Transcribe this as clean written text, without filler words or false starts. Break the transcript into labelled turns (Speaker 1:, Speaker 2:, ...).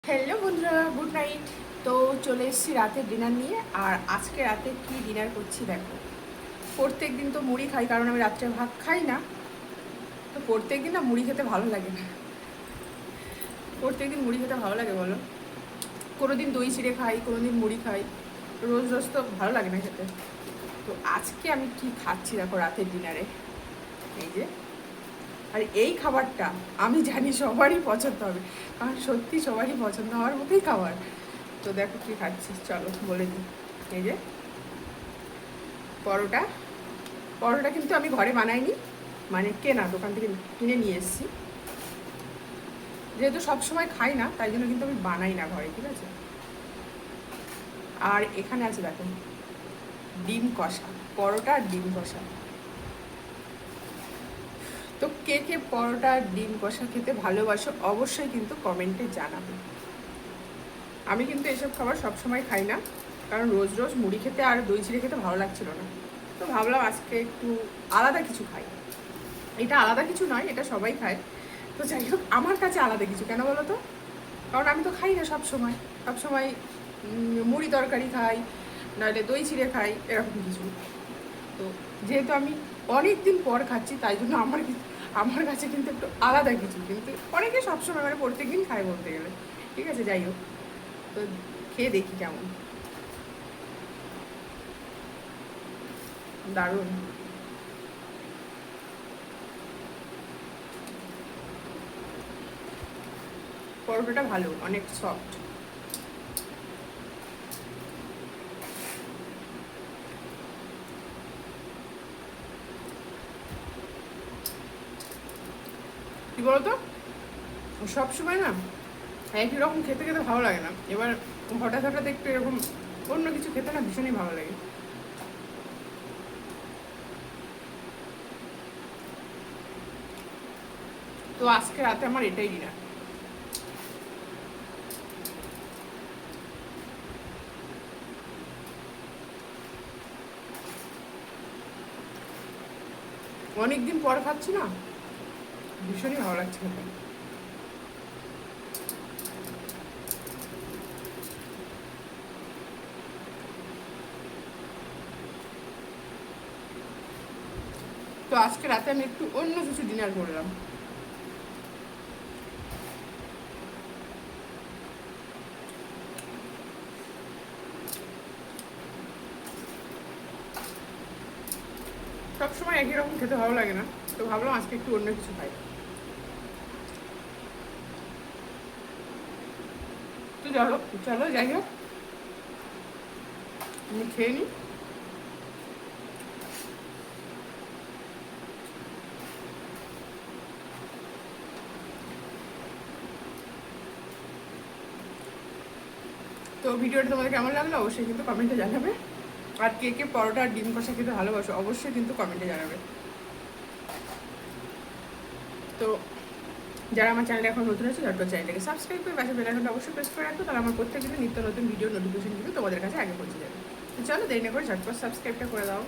Speaker 1: Hello বন্ধুরা, good night. তো চলে এসেছি রাতের ডিনার নিয়ে। আর আজকে রাতে কি ডিনার করছি দেখো। প্রত্যেক দিন তো মুড়ি খাই, কারণ আমি রাত্রে ভাত খাই না। তো প্রত্যেক দিন না মুড়ি খেতে ভালো লাগে না। প্রত্যেক দিন মুড়ি খেতে ভালো লাগে বলো? কোনো দিন দই চিড়ে খাই, কোনো দিন মুড়ি খাই। রোজ রোজ তো ভালো লাগে না খেতে। তো আজকে আমি কি খাচ্ছি দেখো রাতের ডিনারে। এই যে, আর এই খাবারটা আমি জানি সবারই পছন্দ হবে, কারণ সত্যি সবারই পছন্দ হওয়ার মতোই খাবার। তো দেখো কি খাচ্ছি, চলো বলে দিই। এই যে পরোটা। পরোটা কিন্তু আমি ঘরে বানাইনি, মানে কেনা দোকান থেকে কিনে নিয়ে এসেছি। যেহেতু সবসময় খাই না, তাই জন্য কিন্তু আমি বানাই না ঘরে, ঠিক আছে। আর এখানে আছে দেখো ডিম কষা, পরোটা আর ডিম কষা। তো কে কে পরোটা আর ডিম কষা খেতে ভালোবাসো অবশ্যই কিন্তু কমেন্টে জানাবে। আমি কিন্তু এসব খাবার সবসময় খাই না, কারণ রোজ রোজ মুড়ি খেতে আর দই চিড়ে খেতে ভালো লাগছিল না। তো ভাবলাম আজকে একটু আলাদা কিছু খাই। এটা আলাদা কিছু নয়, এটা সবাই খায়। তো যাই হোক, আমার কাছে আলাদা কিছু কেন বলো তো? কারণ আমি তো খাই না সবসময়। সবসময় মুড়ি তরকারি খাই, নাহলে দই চিড়ে খাই, এরকম কিছু। তো যেহেতু আমি অনেক দিন পর খাচ্ছি, তাই জন্য আমার কাছে কিন্তু একটু আলাদা কিছু। কিন্তু অনেকে সবসময় মানে প্রত্যেক দিন খায় বলতে গেলে, ঠিক আছে। যাই হোক, তো খেয়ে দেখি কেমন। দারুণ। পরোটাটা ভালো, অনেক সফট। কি বলতো, সবসময় না একই রকম খেতে খেতে ভালো লাগে না। এবার হঠাৎ হঠাৎ একটু এরকম অন্য কিছু খেতে না ভীষণই ভালো লাগে। তো আজকে রাতে আমার এটাই ডিনার। অনেকদিন পর খাচ্ছি না, ভীষণই ভালো লাগছে খেতে। তো আজকে রাতে আমি একটু অন্য কিছু ডিনার করলাম। সবসময় একই রকম খেতে ভালো লাগে না, তো ভাবলাম আজকে একটু অন্য কিছু খাই। তো চলো চলো, যাই হোক, আমি খেয়ে নিই। তো ভিডিওটা তোমাদের কেমন লাগলো অবশ্যই কিন্তু কমেন্টে জানাবে। আর কে কে পরোটা আর ডিম কষা খেতে ভালোবাসো অবশ্যই কিন্তু কমেন্টে জানাবে। তো যারা আমার চ্যানেলে এখন নতুন আছে, ঝটপট চ্যানেলটাকে সাবস্ক্রাইব করে পাশে বেল আইকনটা অবশ্যই প্রেস করে রাখো, তাহলে আমার প্রত্যেকদিন নিত্য নতুন ভিডিও নোটিফিকেশন কিন্তু তোমাদের কাছে আগে পৌঁছে যাবে। তো চলো দেরি না করে ঝটপট সাবস্ক্রাইবটা করে দাও।